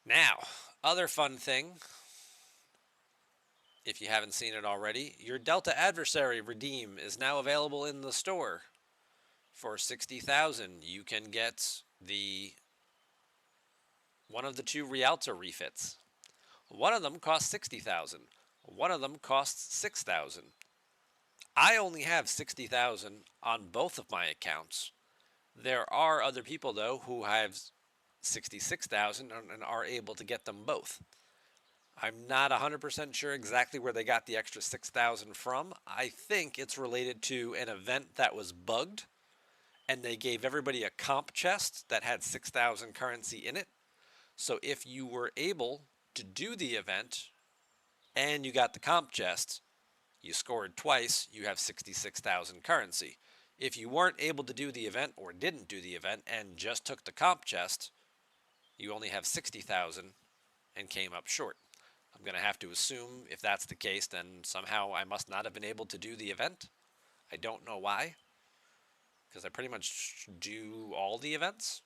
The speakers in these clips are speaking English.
Now, other fun thing, if you haven't seen it already, your Delta Adversary Redeem is now available in the store. For 60,000, you can get the one of the two Realta refits. One of them costs 60,000. One of them costs 6,000. I only have 60,000 on both of my accounts. There are other people though who have 66,000 and are able to get them both. I'm not 100% sure exactly where they got the extra 6,000 from. I think it's related to an event that was bugged and they gave everybody a comp chest that had 6,000 currency in it. So if you were able to do the event and you got the comp chest, you scored twice, you have 66,000 currency. If you weren't able to do the event or didn't do the event and just took the comp chest, you only have 60,000 and came up short. I'm going to have to assume if that's the case, then somehow I must not have been able to do the event. I don't know why, because I pretty much do all the events.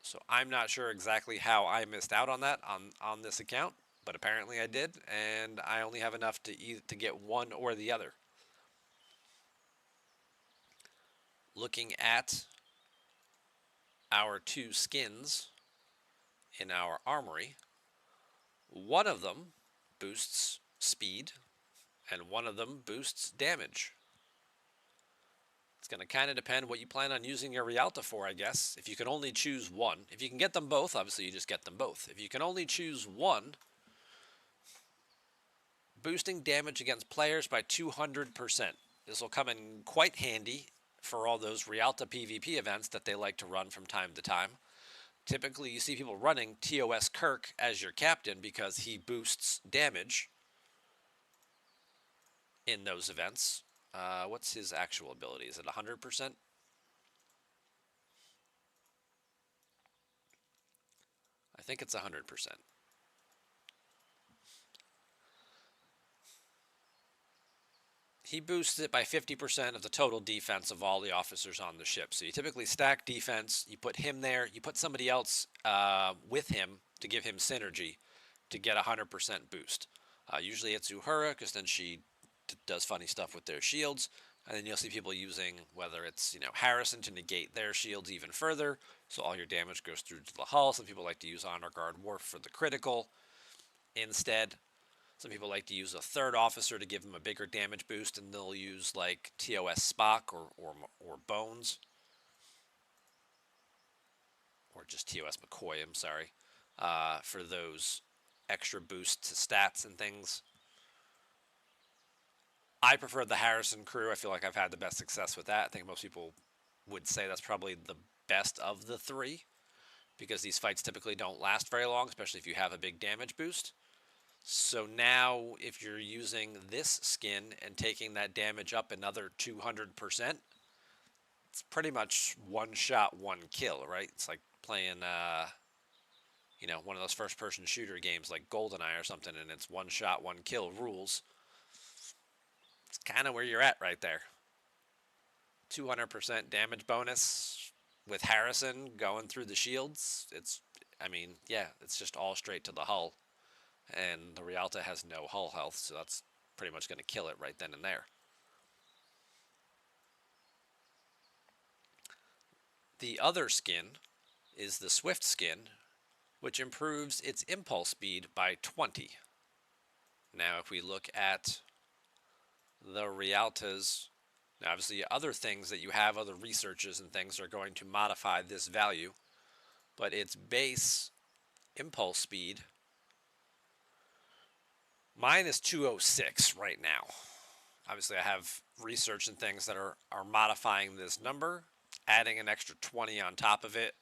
So I'm not sure exactly how I missed out on that on this account, but apparently I did, and I only have enough to get one or the other. Looking at our two skins in our armory, one of them boosts speed and one of them boosts damage. It's going to kind of depend what you plan on using your Rialto for, I guess. If you can only choose one, if you can get them both, obviously you just get them both. If you can only choose one, boosting damage against players by 200%. This will come in quite handy for all those Rialto PvP events that they like to run from time to time. Typically, you see people running TOS Kirk as your captain because he boosts damage in those events. What's his actual ability? Is it 100%? I think it's 100%. He boosts it by 50% of the total defense of all the officers on the ship. So you typically stack defense, you put him there, you put somebody else with him to give him synergy to get a 100% boost. Usually it's Uhura, because then she does funny stuff with their shields. And then you'll see people using, whether it's, Harrison to negate their shields even further, so all your damage goes through to the hull. Some people like to use Honor Guard Warp for the critical instead. Some people like to use a third officer to give them a bigger damage boost, and they'll use like TOS Spock or Bones, or just TOS McCoy, I'm sorry, for those extra boosts to stats and things. I prefer the Harrison crew. I feel like I've had the best success with that. I think most people would say that's probably the best of the three, because these fights typically don't last very long, especially if you have a big damage boost. So now, if you're using this skin and taking that damage up another 200%, it's pretty much one shot, one kill, right? It's like playing, one of those first-person shooter games like GoldenEye or something, and it's one shot, one kill rules. It's kind of where you're at right there. 200% damage bonus with Harrison going through the shields. It's just all straight to the hull. And the Realta has no hull health, so that's pretty much going to kill it right then and there. The other skin is the Swift skin, which improves its impulse speed by 20. Now, if we look at the Rialtas, now obviously other things that you have, other researches and things are going to modify this value, but its base impulse speed, mine is 206 right now. Obviously, I have research and things that are modifying this number, adding an extra 20 on top of it.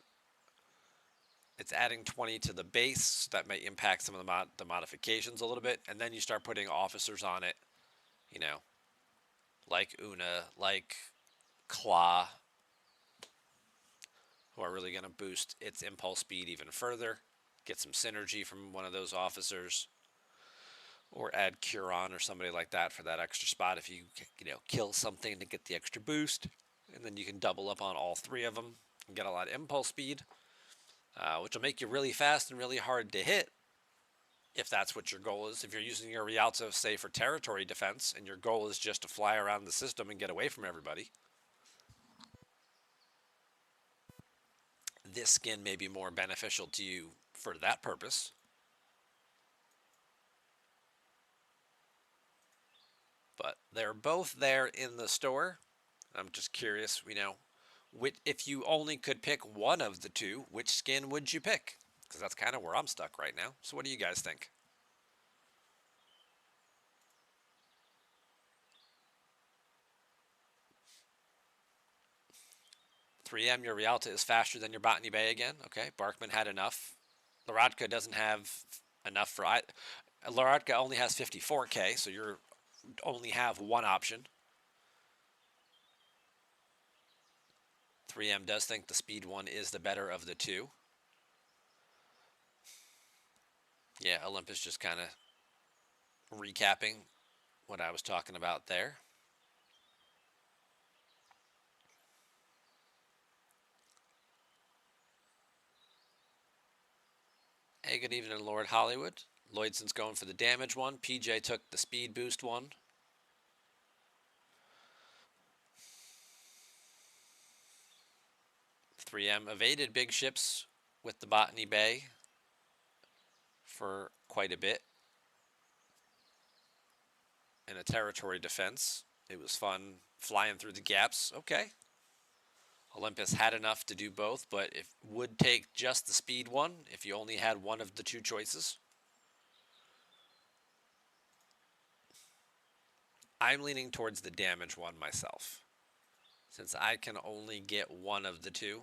It's adding 20 to the base. So that may impact some of the modifications a little bit. And then you start putting officers on it, like Una, like Claw, who are really going to boost its impulse speed even further. Get some synergy from one of those officers. Or add Curon or somebody like that for that extra spot if you kill something to get the extra boost. And then you can double up on all three of them and get a lot of impulse speed. which will make you really fast and really hard to hit if that's what your goal is. If you're using your Rialto, say, for territory defense, and your goal is just to fly around the system and get away from everybody, this skin may be more beneficial to you for that purpose. But they're both there in the store. I'm just curious, if you only could pick one of the two, which skin would you pick? Because that's kind of where I'm stuck right now. So what do you guys think? 3M, your Rialta is faster than your Botany Bay again. Okay, Barkman had enough. Laratka doesn't have enough for I. Laratka only has 54K, so you only have one option. 3M does think the speed one is the better of the two. Yeah, Olympus just kind of recapping what I was talking about there. Hey, good evening, Lord Hollywood. Lloydson's going for the damage one. PJ took the speed boost one. 3M evaded big ships with the Botany Bay for quite a bit in a territory defense. It was fun flying through the gaps. Okay. Olympus had enough to do both, but it would take just the speed one if you only had one of the two choices. I'm leaning towards the damage one myself, since I can only get one of the two.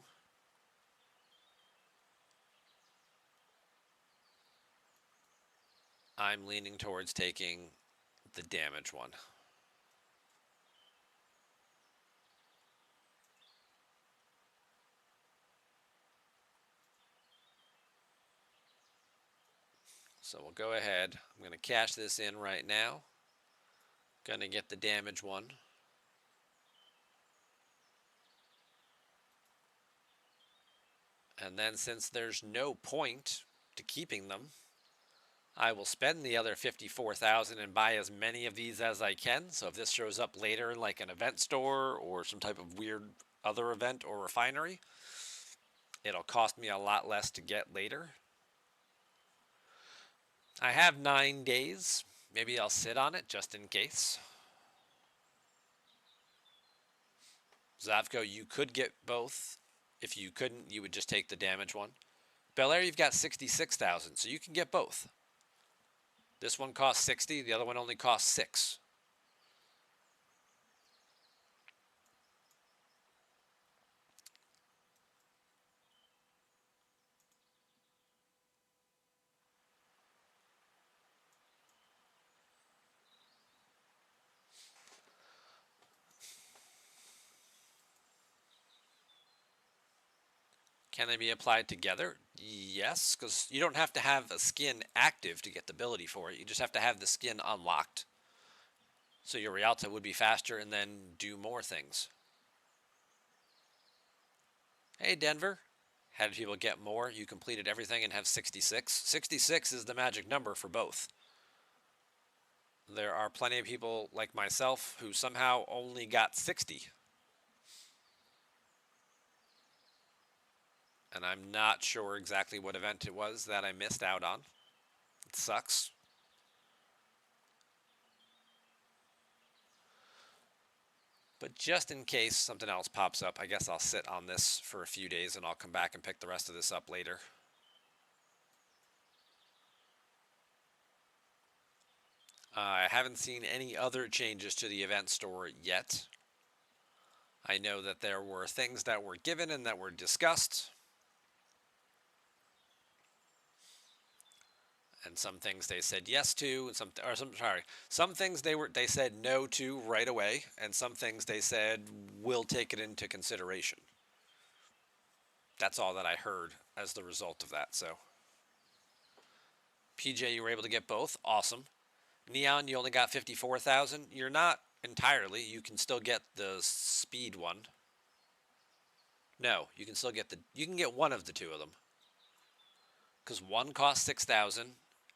I'm leaning towards taking the damage one. So we'll go ahead. I'm going to cash this in right now. Going to get the damage one. And then since there's no point to keeping them, I will spend the other 54,000 and buy as many of these as I can. So if this shows up later in like an event store or some type of weird other event or refinery, it'll cost me a lot less to get later. I have 9 days. Maybe I'll sit on it just in case. Zavko, you could get both. If you couldn't, you would just take the damage one. Bel Air, you've got 66,000, so you can get both. This one costs 60, the other one only costs 6. Can they be applied together? Yes, because you don't have to have a skin active to get the ability for it. You just have to have the skin unlocked. So your Rialta would be faster and then do more things. Hey, Denver. How did people get more? You completed everything and have 66. 66 is the magic number for both. There are plenty of people like myself who somehow only got 60. And I'm not sure exactly what event it was that I missed out on. It sucks. But just in case something else pops up, I guess I'll sit on this for a few days and I'll come back and pick the rest of this up later. I haven't seen any other changes to the event store yet. I know that there were things that were given and that were discussed. And some things they said yes to, and some things they said no to right away, and some things they said we'll take it into consideration. That's all that I heard as the result of that. So, PJ, you were able to get both. Awesome. Neon, you only got 54,000. You're not entirely. You can still get the speed one. No, you can still get you can get one of the two of them. because one costs 6,000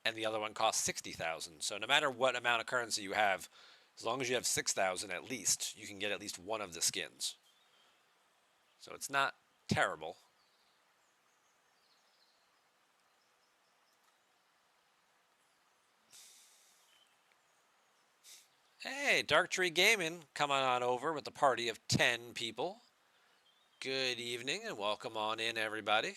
and the other one costs 60,000. So no matter what amount of currency you have, as long as you have 6,000 at least, you can get at least one of the skins. So it's not terrible. Hey, Dark Tree Gaming, coming on over with a party of 10 people. Good evening and welcome on in, everybody.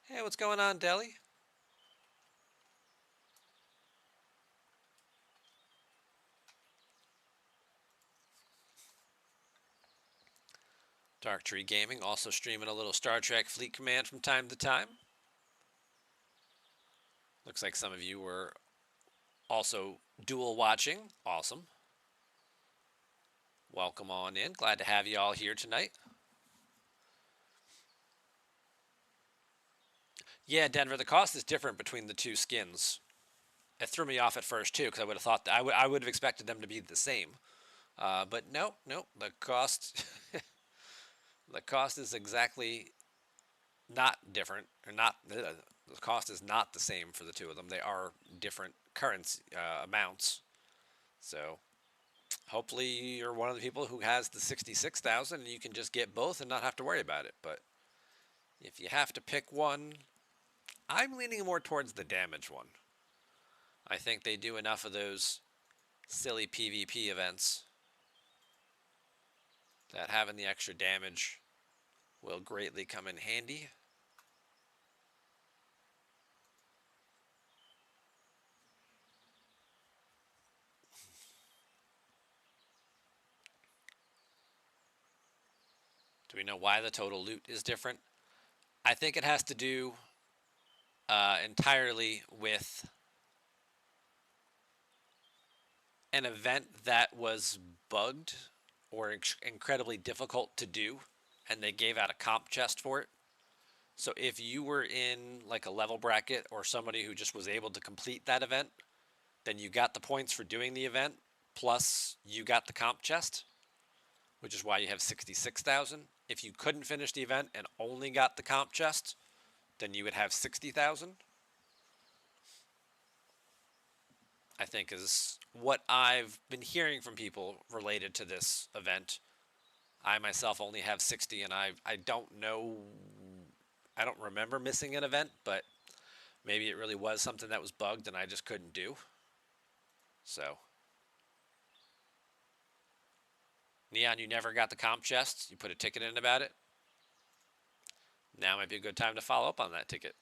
Hey, what's going on, Deli? Dark Tree Gaming also streaming a little Star Trek Fleet Command from time to time. Looks like some of you were also dual watching. Awesome. Welcome on in. Glad to have you all here tonight. Yeah, Denver, the cost is different between the two skins. It threw me off at first too, because I would have thought that I would have expected them to be the same. But no, the cost the cost is exactly not different, or not the cost is not the same for the two of them. They are different currency amounts. So hopefully you're one of the people who has the 66,000 and you can just get both and not have to worry about it. But if you have to pick one, I'm leaning more towards the damage one. I think they do enough of those silly PvP events that having the extra damage will greatly come in handy. Do we know why the total loot is different? I think it has to do entirely with an event that was bugged or incredibly difficult to do, and they gave out a comp chest for it. So if you were in like a level bracket or somebody who just was able to complete that event, then you got the points for doing the event, plus you got the comp chest, which is why you have 66,000. If you couldn't finish the event and only got the comp chest, then you would have 60,000. I think is what I've been hearing from people related to this event. I myself only have 60, and I don't know, I don't remember missing an event, but maybe it really was something that was bugged and I just couldn't do. So, Neon, you never got the comp chest. You put a ticket in about it. Now might be a good time to follow up on that ticket.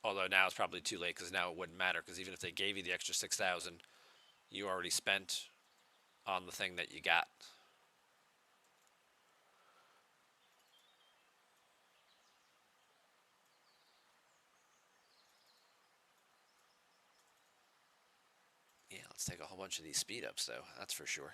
Although now it's probably too late because now it wouldn't matter, because even if they gave you the extra 6,000, you already spent on the thing that you got. Yeah, let's take a whole bunch of these speed ups though, that's for sure.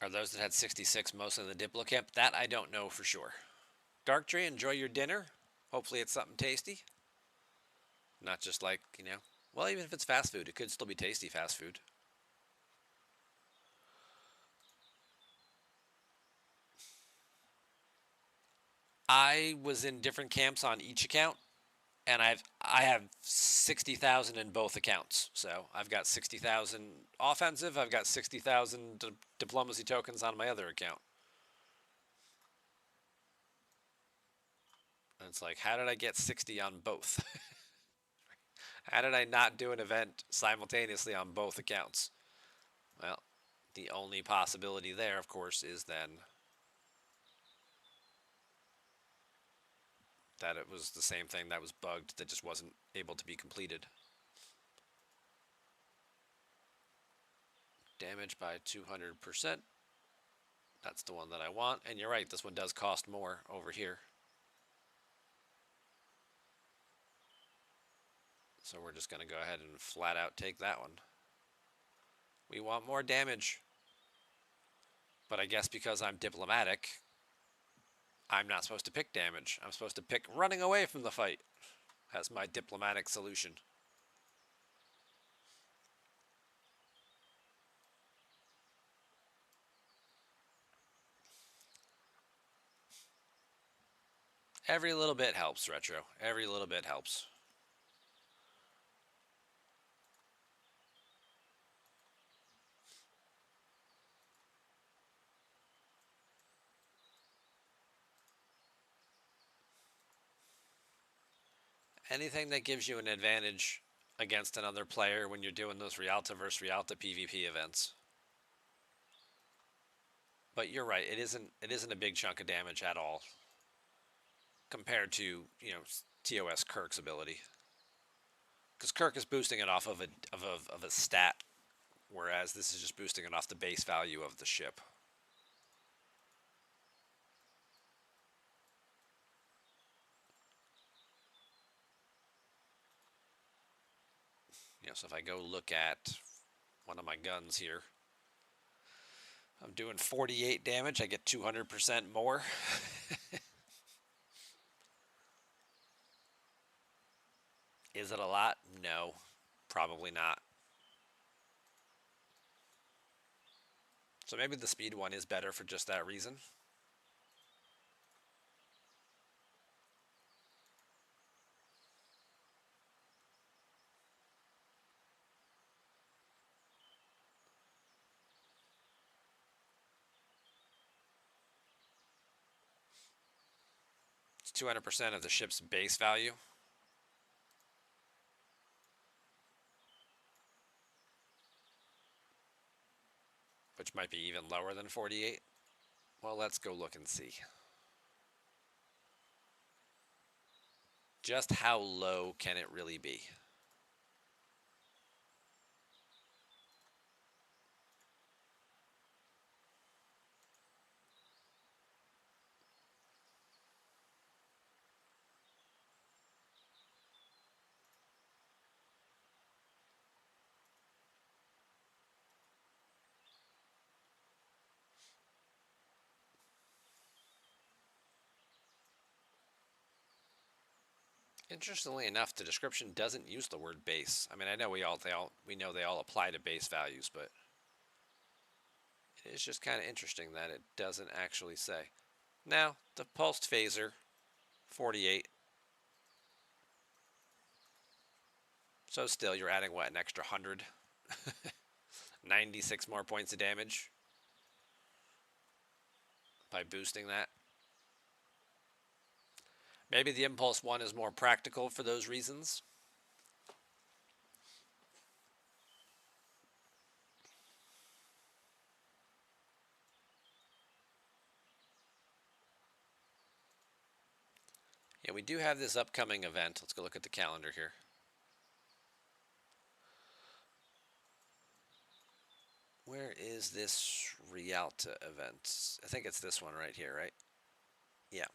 Are those that had 66 most in the Diplo camp? That I don't know for sure. Dark Tree, enjoy your dinner. Hopefully it's something tasty. Not just like, well, even if it's fast food, it could still be tasty fast food. I was in different camps on each account, and I have 60,000 in both accounts. So I've got 60,000 offensive. I've got 60,000 diplomacy tokens on my other account. And it's like, how did I get 60 on both? How did I not do an event simultaneously on both accounts? Well, the only possibility there, of course, is then that it was the same thing that was bugged that just wasn't able to be completed. Damage by 200%. That's the one that I want. And you're right, this one does cost more over here. So we're just going to go ahead and flat out take that one. We want more damage. But I guess because I'm diplomatic, I'm not supposed to pick damage. I'm supposed to pick running away from the fight as my diplomatic solution. Every little bit helps, Retro. Every little bit helps. Anything that gives you an advantage against another player when you're doing those Realta versus Realta PvP events. But you're right, it isn't a big chunk of damage at all compared to, TOS Kirk's ability. Because Kirk is boosting it off of a stat, whereas this is just boosting it off the base value of the ship. So if I go look at one of my guns here, I'm doing 48 damage. I get 200% more. Is it a lot? No, probably not. So maybe the speed one is better for just that reason. It's 200% of the ship's base value, which might be even lower than 48. Well, let's go look and see. Just how low can it really be? Interestingly enough, the description doesn't use the word base. I mean, I know we know they all apply to base values, but it is just kind of interesting that it doesn't actually say. Now, the pulsed phaser, 48. So still, you're adding what, an extra 100? 96 more points of damage by boosting that. Maybe the Impulse 1 is more practical for those reasons. Yeah, we do have this upcoming event. Let's go look at the calendar here. Where is this Rialta event? I think it's this one right here, right? Yeah.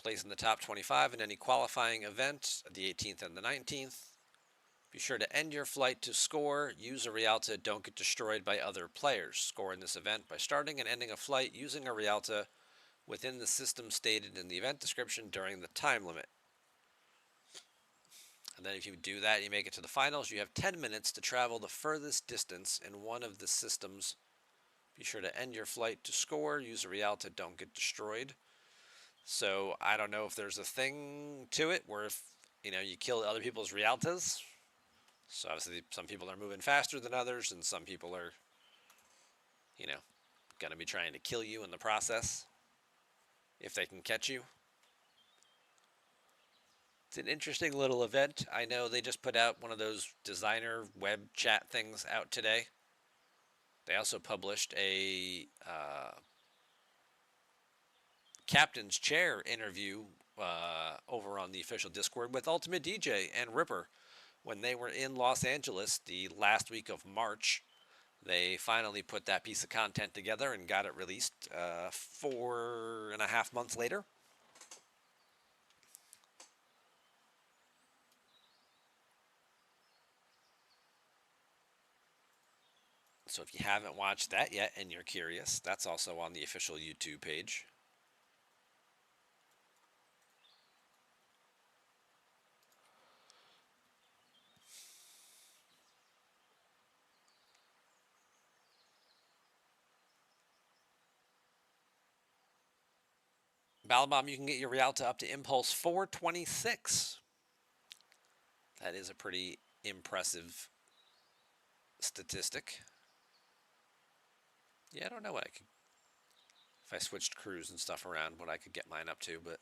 Place in the top 25 in any qualifying event, the 18th and the 19th. Be sure to end your flight to score. Use a Realta. Don't get destroyed by other players. Score in this event by starting and ending a flight using a Realta within the system stated in the event description during the time limit. And then if you do that, you make it to the finals, you have 10 minutes to travel the furthest distance in one of the systems. Be sure to end your flight to score. Use a Realta. Don't get destroyed. So I don't know if there's a thing to it where if you kill other people's Realtas. So obviously some people are moving faster than others, and some people are, you know, going to be trying to kill you in the process if they can catch you. It's an interesting little event. I know they just put out one of those designer web chat things out today. They also published a captain's chair interview over on the official Discord with Ultimate DJ and Ripper when they were in Los Angeles the last week of March. They finally put that piece of content together and got it released 4.5 months later. So if you haven't watched that yet and you're curious, that's also on the official YouTube page. Balabom, you can get your Rialto up to impulse 426. That is a pretty impressive statistic. Yeah, I don't know what I could, if I switched crews and stuff around, what I could get mine up to, but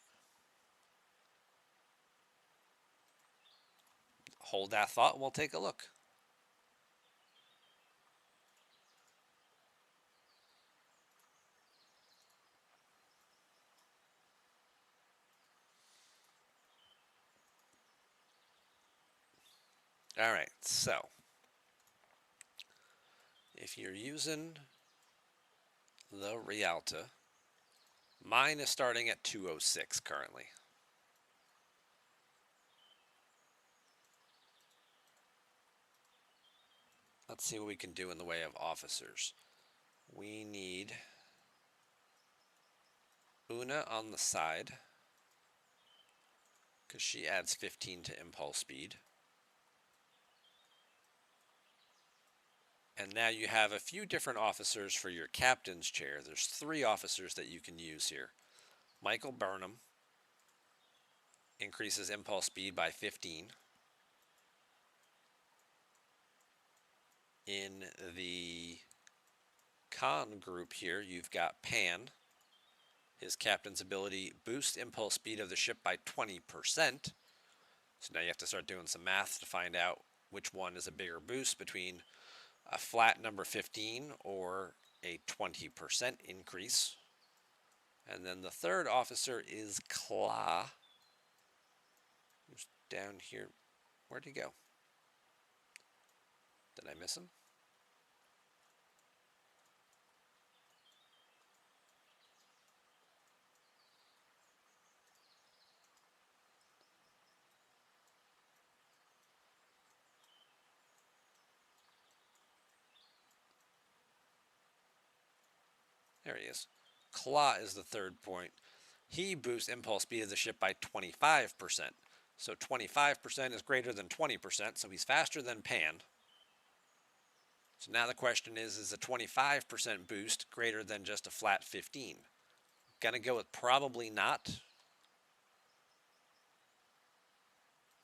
hold that thought and we'll take a look. All right, so if you're using the Rialta, mine is starting at 206 currently. Let's see what we can do in the way of officers. We need Una on the side, because she adds 15 to impulse speed. And now you have a few different officers for your captain's chair. There's 3 officers that you can use here. Michael Burnham increases impulse speed by 15. In the con group here, you've got Pan. His captain's ability boosts impulse speed of the ship by 20%. So now you have to start doing some math to find out which one is a bigger boost between a flat number 15 or a 20% increase. And then the third officer is Kla. Who's down here? Where'd he go? Did I miss him? There he is. Kla is the third point. He boosts impulse speed of the ship by 25%. So 25% is greater than 20%, so he's faster than Pan. So now the question is a 25% boost greater than just a flat 15? Gonna go with probably not.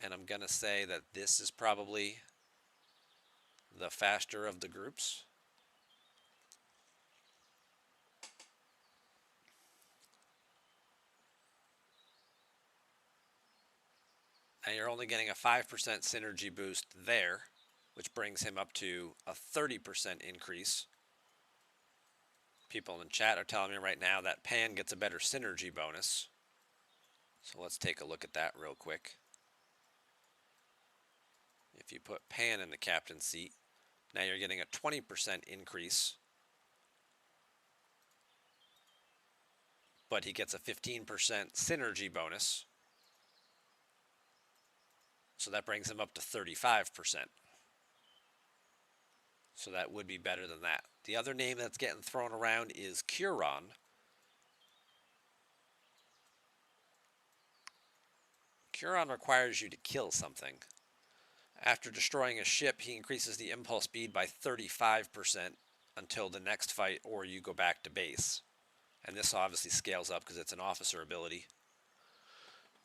And I'm gonna say that this is probably the faster of the groups. And you're only getting a 5% synergy boost there, which brings him up to a 30% increase. People in the chat are telling me right now that Pan gets a better synergy bonus. So let's take a look at that real quick. If you put Pan in the captain's seat, now you're getting a 20% increase. But he gets a 15% synergy bonus. So that brings him up to 35%. So that would be better than that. The other name that's getting thrown around is Curon. Curon requires you to kill something. After destroying a ship, he increases the impulse speed by 35% until the next fight, or you go back to base. And this obviously scales up because it's an officer ability.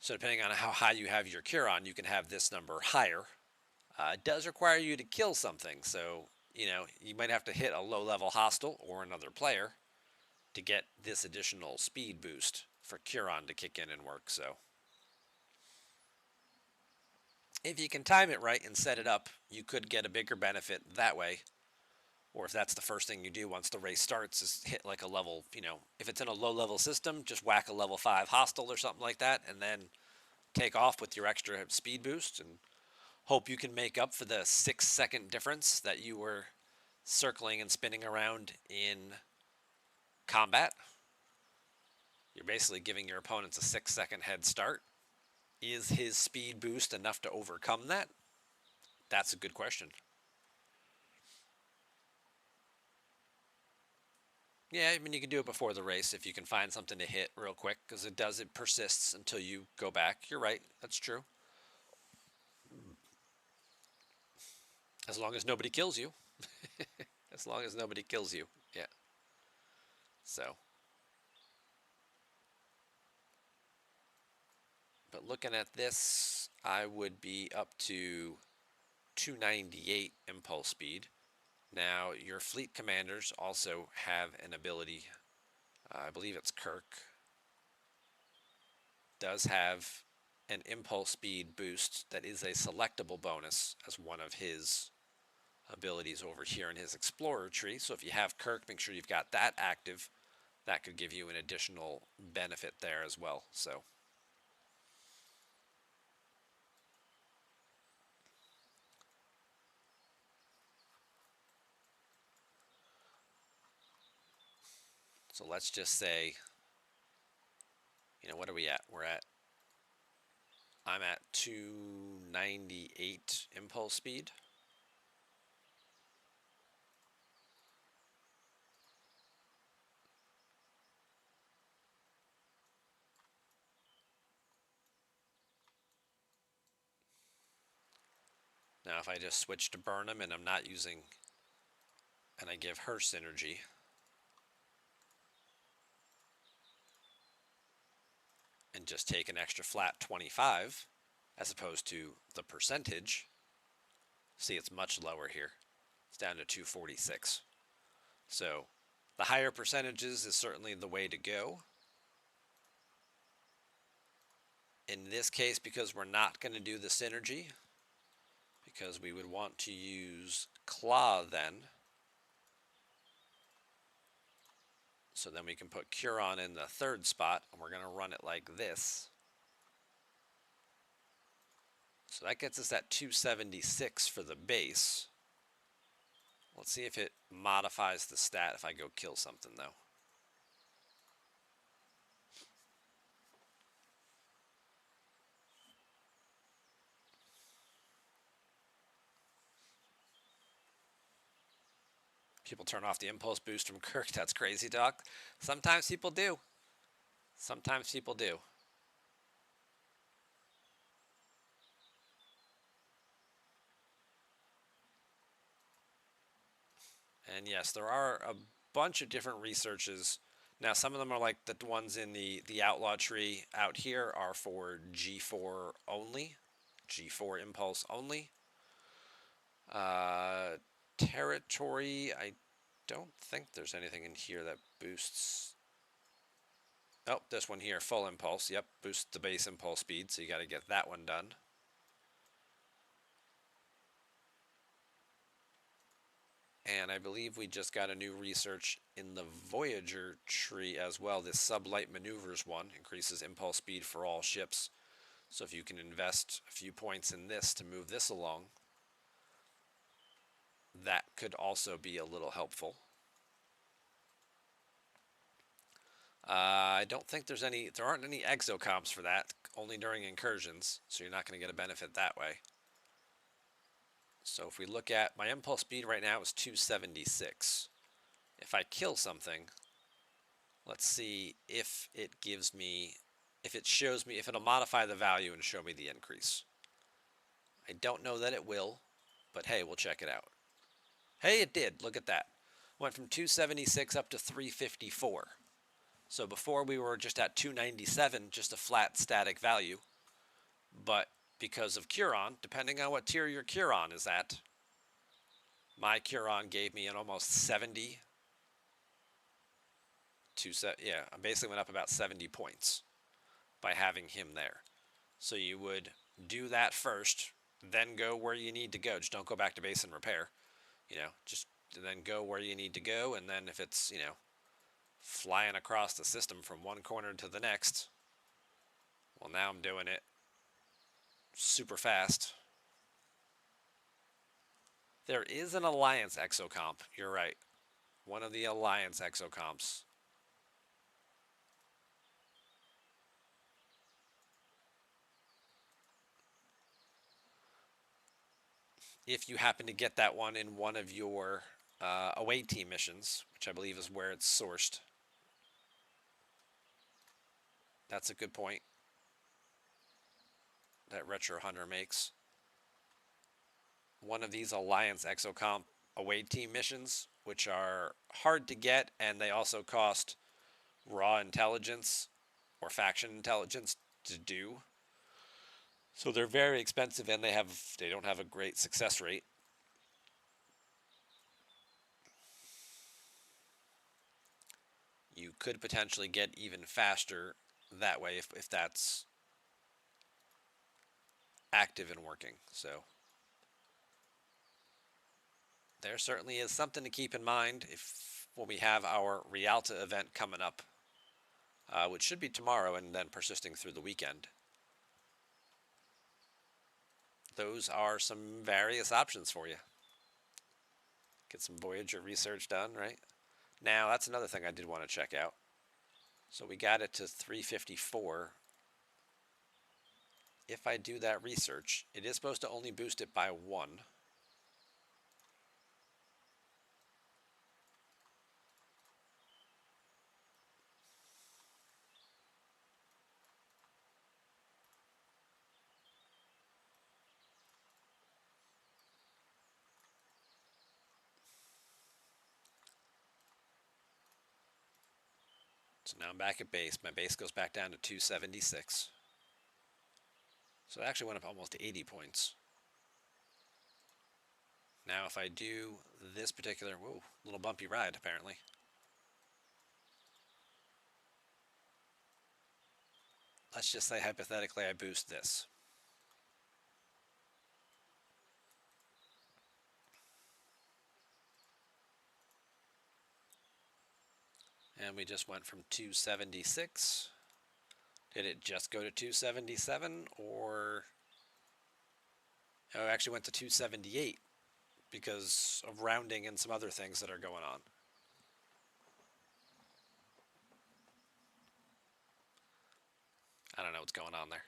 So depending on how high you have your Curon, you can have this number higher. It does require you to kill something, so you might have to hit a low-level hostile or another player to get this additional speed boost for Curon to kick in and work. So if you can time it right and set it up, you could get a bigger benefit that way. Or if that's the first thing you do once the race starts, is hit like a level, if it's in a low-level system, just whack a level 5 hostile or something like that, and then take off with your extra speed boost and hope you can make up for the 6-second difference that you were circling and spinning around in combat. You're basically giving your opponents a 6-second head start. Is his speed boost enough to overcome that? That's a good question. Yeah, I mean, you can do it before the race if you can find something to hit real quick, because it persists until you go back. You're right, that's true. As long as nobody kills you. As long as nobody kills you. Yeah. So, but looking at this, I would be up to 298 impulse speed. Now, your fleet commanders also have an ability, I believe it's Kirk, does have an impulse speed boost that is a selectable bonus as one of his abilities over here in his explorer tree. So if you have Kirk, make sure you've got that active. That could give you an additional benefit there as well. So let's just say, what are we at? I'm at 298 impulse speed. Now if I just switch to Burnham and I'm not using, and I give her synergy, and just take an extra flat 25 as opposed to the percentage, see it's much lower here. It's down to 246. So the higher percentages is certainly the way to go. In this case, because we're not going to do the synergy, because we would want to use Claw then. So then we can put Curon in the third spot, and we're going to run it like this. So that gets us at 276 for the base. Let's see if it modifies the stat if I go kill something, though. People turn off the impulse boost from Kirk. That's crazy talk. Sometimes people do. Sometimes people do. And yes, there are a bunch of different researches. Now, some of them are like the ones in the outlaw tree out here are for G4 only, G4 impulse only. Uh, Territory, I don't think there's anything in here that boosts. Oh, this one here, full impulse. Yep, boosts the base impulse speed, so you got to get that one done. And I believe we just got a new research in the Voyager tree as well. This sublight maneuvers one increases impulse speed for all ships. So if you can invest a few points in this to move this along, that could also be a little helpful. I don't think there aren't any exocomps for that, only during incursions, so you're not going to get a benefit that way. So if we look at my impulse speed right now is 276. If I kill something, let's see if it gives me, if it shows me, if it'll modify the value and show me the increase. I don't know that it will, but hey, we'll check it out. Hey, it did. Look at that. Went from 276 up to 354. So before we were just at 297, just a flat static value. But because of Curon, depending on what tier your Curon is at, my Curon gave me an almost 70 to yeah, I basically went up about 70 points by having him there. So you would do that first, then go where you need to go. Just don't go back to base and repair. Just then go where you need to go, and then if it's, flying across the system from one corner to the next, well, now I'm doing it super fast. There is an Alliance exocomp. You're right. One of the Alliance exocomps. If you happen to get that one in one of your away team missions, which I believe is where it's sourced. That's a good point that Retro Hunter makes. One of these Alliance Exocomp away team missions, which are hard to get, and they also cost raw intelligence or faction intelligence to do. So they're very expensive, and they don't have a great success rate. You could potentially get even faster that way if that's active and working. So there certainly is something to keep in mind if when we have our Rialta event coming up, which should be tomorrow and then persisting through the weekend. Those are some various options for you. Get some Voyager research done, right? Now, that's another thing I did want to check out. So we got it to 354. If I do that research, it is supposed to only boost it by 1. So now I'm back at base. My base goes back down to 276. So it actually went up almost 80 points. Now if I do this particular, whoa, little bumpy ride apparently. Let's just say hypothetically I boost this. And we just went from 276. Did it just go to 277 or... Oh, it actually went to 278 because of rounding and some other things that are going on. I don't know what's going on there.